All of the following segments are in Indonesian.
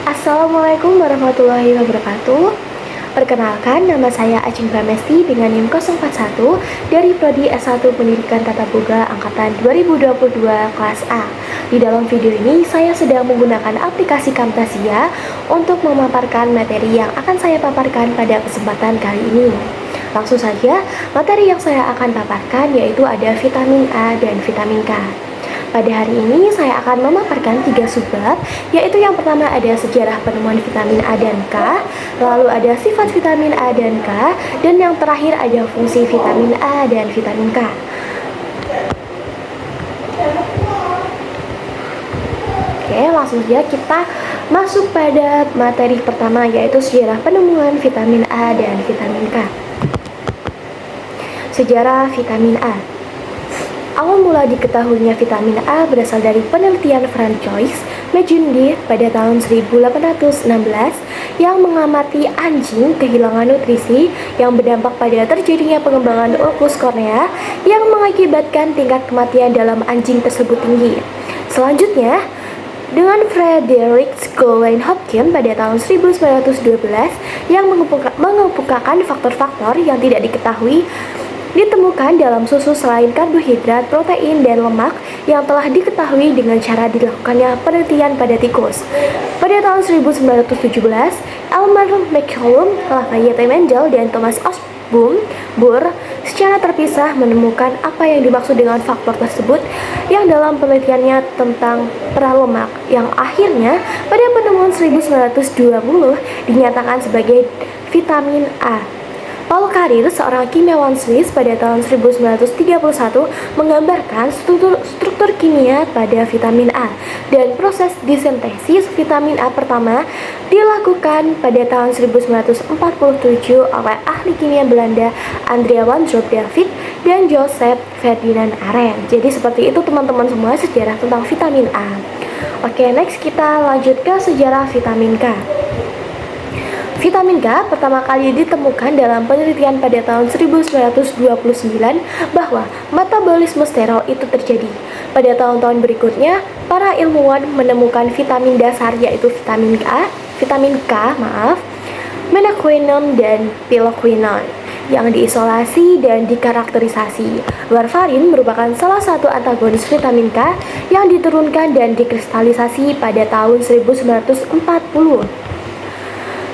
Assalamualaikum warahmatullahi wabarakatuh. Perkenalkan, nama saya Acing Pramesti dengan NIM 041 dari Prodi S1 Pendidikan Tata Boga Angkatan 2022 kelas A. Di dalam video ini, saya sedang menggunakan aplikasi Camtasia untuk memaparkan materi yang akan saya paparkan pada kesempatan kali ini. Langsung saja, materi yang saya akan paparkan yaitu ada vitamin A dan vitamin K. Pada hari ini saya akan memaparkan 3 subbab, yaitu yang pertama ada sejarah penemuan vitamin A dan K, lalu ada sifat vitamin A dan K, dan yang terakhir ada fungsi vitamin A dan vitamin K. Oke, langsung saja kita masuk pada materi pertama, yaitu sejarah penemuan vitamin A dan vitamin K. Sejarah vitamin A. Awal mula diketahuinya vitamin A berasal dari penelitian Francois Magendie pada tahun 1816 yang mengamati anjing kehilangan nutrisi yang berdampak pada terjadinya pengembangan ulkus kornea yang mengakibatkan tingkat kematian dalam anjing tersebut tinggi. Selanjutnya, dengan Frederick Goulain Hopkins pada tahun 1912 yang mengemukakan faktor-faktor yang tidak diketahui ditemukan dalam susu selain karbohidrat, protein, dan lemak yang telah diketahui dengan cara dilakukannya penelitian pada tikus. Pada tahun 1917, Elmer McCollum, Lafayette Mendel, dan Thomas Osborn secara terpisah menemukan apa yang dimaksud dengan faktor tersebut yang dalam penelitiannya tentang peran lemak yang akhirnya pada penemuan 1920 dinyatakan sebagai vitamin A. Paul Carrier, seorang kimiawan Swiss pada tahun 1931 menggambarkan struktur kimia pada vitamin A dan proses disintesis vitamin A pertama dilakukan pada tahun 1947 oleh ahli kimia Belanda Andrea van David dan Joseph Ferdinand Arend. Jadi seperti itu teman-teman semua sejarah tentang vitamin A. Oke, next kita lanjut ke sejarah vitamin K. Vitamin K pertama kali ditemukan dalam penelitian pada tahun 1929 bahwa metabolisme sterol itu terjadi. Pada tahun-tahun berikutnya, para ilmuwan menemukan vitamin dasar yaitu vitamin K, menaquinone dan piloquinone yang diisolasi dan dikarakterisasi. Warfarin merupakan salah satu antagonis vitamin K yang diturunkan dan dikristalisasi pada tahun 1940.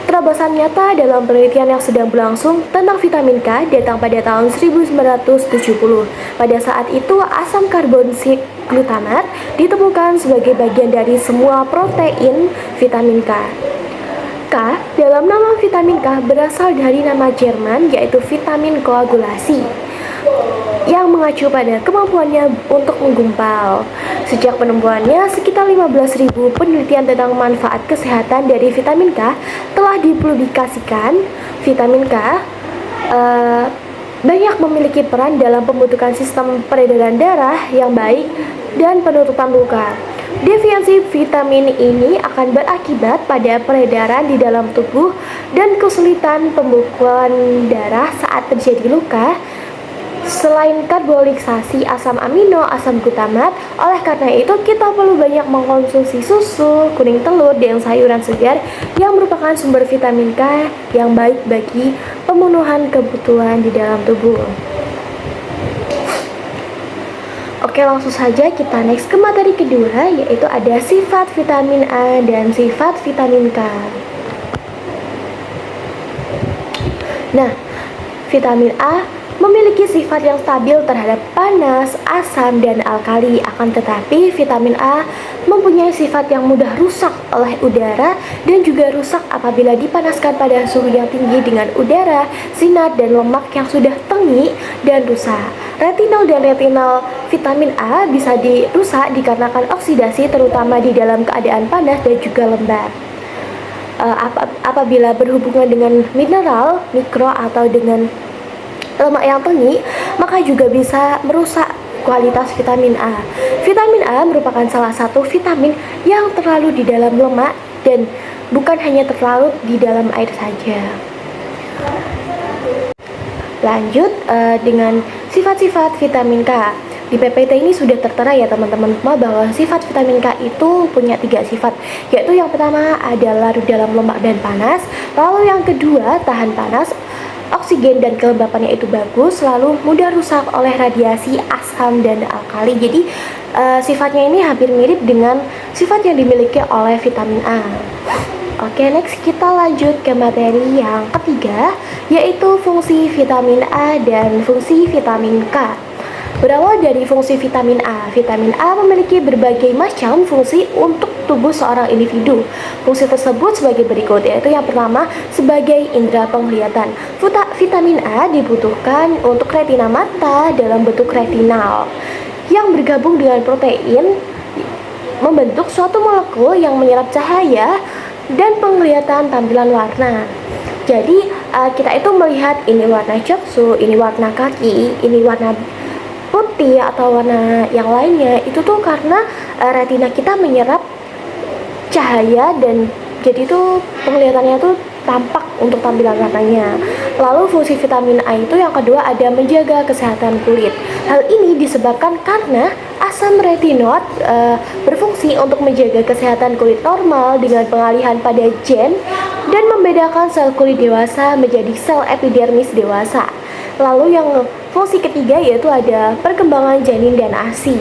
Terobosan nyata dalam penelitian yang sedang berlangsung tentang vitamin K datang pada tahun 1970. Pada saat itu, asam karbonsil glutamat ditemukan sebagai bagian dari semua protein vitamin K. K dalam nama vitamin K berasal dari nama Jerman yaitu vitamin koagulasi yang mengacu pada kemampuannya untuk menggumpal. Sejak penemuannya, sekitar 15.000 penelitian tentang manfaat kesehatan dari vitamin K telah dipublikasikan. Vitamin K banyak memiliki peran dalam pembentukan sistem peredaran darah yang baik dan penutupan luka. Defiansi vitamin ini akan berakibat pada peredaran di dalam tubuh dan kesulitan pembekuan darah saat terjadi luka. Selain karboliksasi asam amino, asam glutamat, oleh karena itu kita perlu banyak mengkonsumsi susu, kuning telur, dan sayuran segar yang merupakan sumber vitamin K yang baik bagi pemenuhan kebutuhan di dalam tubuh. Oke, langsung saja kita next ke materi kedua, yaitu ada sifat vitamin A dan sifat vitamin K. Nah, vitamin A memiliki sifat yang stabil terhadap panas, asam, dan alkali. Akan tetapi, vitamin A mempunyai sifat yang mudah rusak oleh udara dan juga rusak apabila dipanaskan pada suhu yang tinggi dengan udara, sinar, dan lemak yang sudah tengik dan rusak. Retinol dan retinal vitamin A bisa dirusak dikarenakan oksidasi terutama di dalam keadaan panas dan juga lembab. Apabila berhubungan dengan mineral, mikro, atau dengan lemak yang tinggi, maka juga bisa merusak kualitas vitamin A. Vitamin A merupakan salah satu vitamin yang terlarut di dalam lemak dan bukan hanya terlarut di dalam air saja. Lanjut dengan sifat-sifat vitamin K. di PPT ini sudah tertera ya teman-teman semua bahwa sifat vitamin K itu punya 3 sifat, yaitu yang pertama adalah larut dalam lemak dan panas, lalu yang kedua tahan panas, oksigen dan kelembapannya itu bagus, lalu mudah rusak oleh radiasi, asam dan alkali. Jadi sifatnya ini hampir mirip dengan sifat yang dimiliki oleh vitamin A. Oke, next kita lanjut ke materi yang ketiga, yaitu fungsi vitamin A dan fungsi vitamin K. Berawal dari fungsi vitamin A memiliki berbagai macam fungsi untuk tubuh seorang individu. Fungsi tersebut sebagai berikut, yaitu yang pertama sebagai indera penglihatan. Vitamin A dibutuhkan untuk retina mata dalam bentuk retinal yang bergabung dengan protein membentuk suatu molekul yang menyerap cahaya dan penglihatan tampilan warna. Jadi kita itu melihat ini warna coksu, ini warna kaki, ini warna putih atau warna yang lainnya, itu tuh karena retina kita menyerap cahaya dan jadi tuh penglihatannya tuh tampak untuk tampilan warnanya. Lalu fungsi vitamin A itu yang kedua ada menjaga kesehatan kulit. Hal ini disebabkan karena asam retinol berfungsi untuk menjaga kesehatan kulit normal dengan pengalihan pada gen dan membedakan sel kulit dewasa menjadi sel epidermis dewasa. Lalu yang fungsi ketiga yaitu ada perkembangan janin dan ASI.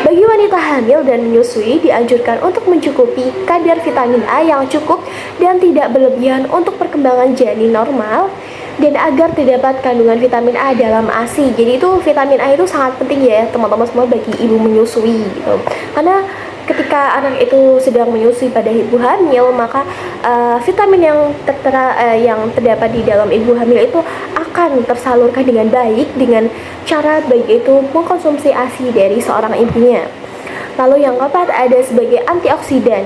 Bagi wanita hamil dan menyusui dianjurkan untuk mencukupi kadar vitamin A yang cukup dan tidak berlebihan untuk perkembangan janin normal dan agar terdapat kandungan vitamin A dalam ASI. Jadi itu vitamin A itu sangat penting ya teman-teman semua bagi ibu menyusui gitu. Karena ketika anak itu sedang menyusui pada ibu hamil, maka vitamin yang terdapat di dalam ibu hamil itu akan tersalurkan dengan baik dengan cara baik itu mengkonsumsi ASI dari seorang ibunya. Lalu yang keempat ada sebagai antioksidan.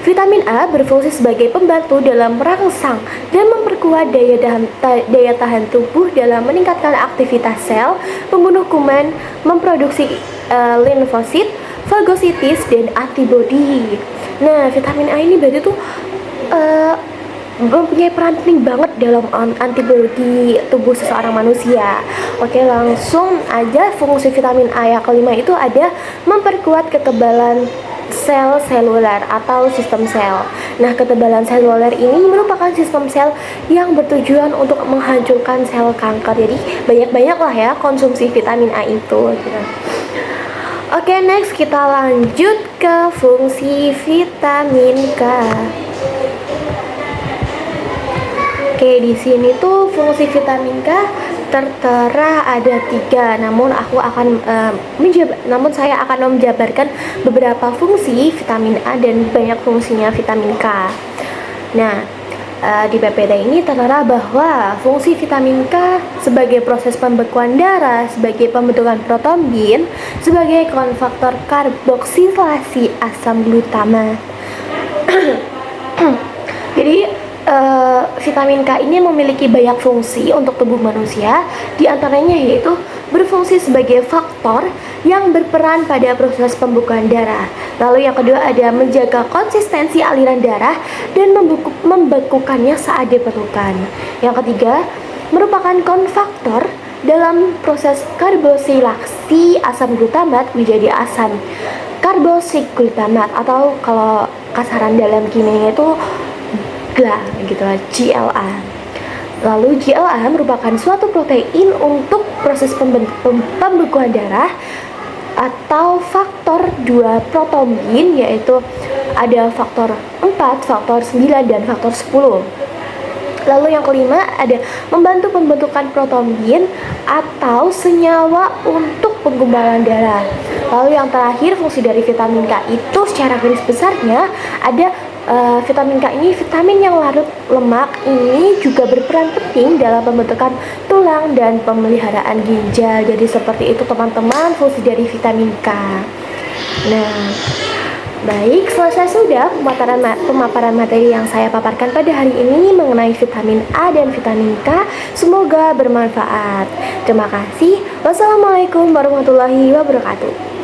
Vitamin A berfungsi sebagai pembantu dalam merangsang dan memperkuat daya tahan tubuh dalam meningkatkan aktivitas sel, membunuh kuman, memproduksi limfosit, fagositis dan antibodi. Nah, vitamin A ini berarti tuh mempunyai peran penting banget dalam antibodi tubuh seseorang manusia. Oke, langsung aja fungsi vitamin A yang kelima itu ada memperkuat kekebalan sel seluler atau sistem sel. Nah, kekebalan seluler ini merupakan sistem sel yang bertujuan untuk menghancurkan sel kanker. Jadi banyak-banyaklah ya konsumsi vitamin A itu gitu. Oke, next kita lanjut ke fungsi vitamin K. Oke, di sini tuh fungsi vitamin K tertera ada 3. Namun saya akan menjabarkan beberapa fungsi vitamin A dan banyak fungsinya vitamin K. Nah, di PPT ini tertera bahwa fungsi vitamin K sebagai proses pembekuan darah, sebagai pembentukan protombin, sebagai konfaktor karboksilasi asam glutamat. Jadi vitamin K ini memiliki banyak fungsi untuk tubuh manusia, di antaranya yaitu berfungsi sebagai faktor yang berperan pada proses pembekuan darah. Lalu yang kedua ada menjaga konsistensi aliran darah dan membekukannya saat diperlukan. Yang ketiga merupakan konfaktor dalam proses karbosilasi asam glutamat menjadi asam karboksiglutamat, atau kalau kasaran dalam kimianya itu GLA. Lalu GLA merupakan suatu protein untuk proses pembekuan darah atau faktor 2 protombin, yaitu ada faktor 4, faktor 9 dan faktor 10. Lalu yang kelima ada membantu pembentukan protombin atau senyawa untuk penggumpalan darah. Lalu yang terakhir fungsi dari vitamin K itu secara garis besarnya ada vitamin K ini vitamin yang larut lemak ini juga berperan penting dalam pembentukan tulang dan pemeliharaan ginjal. Jadi seperti itu teman-teman fungsi dari vitamin K. Nah, baik, selesai sudah pemaparan materi yang saya paparkan pada hari ini mengenai vitamin A dan vitamin K. Semoga bermanfaat. Terima kasih. Wassalamualaikum warahmatullahi wabarakatuh.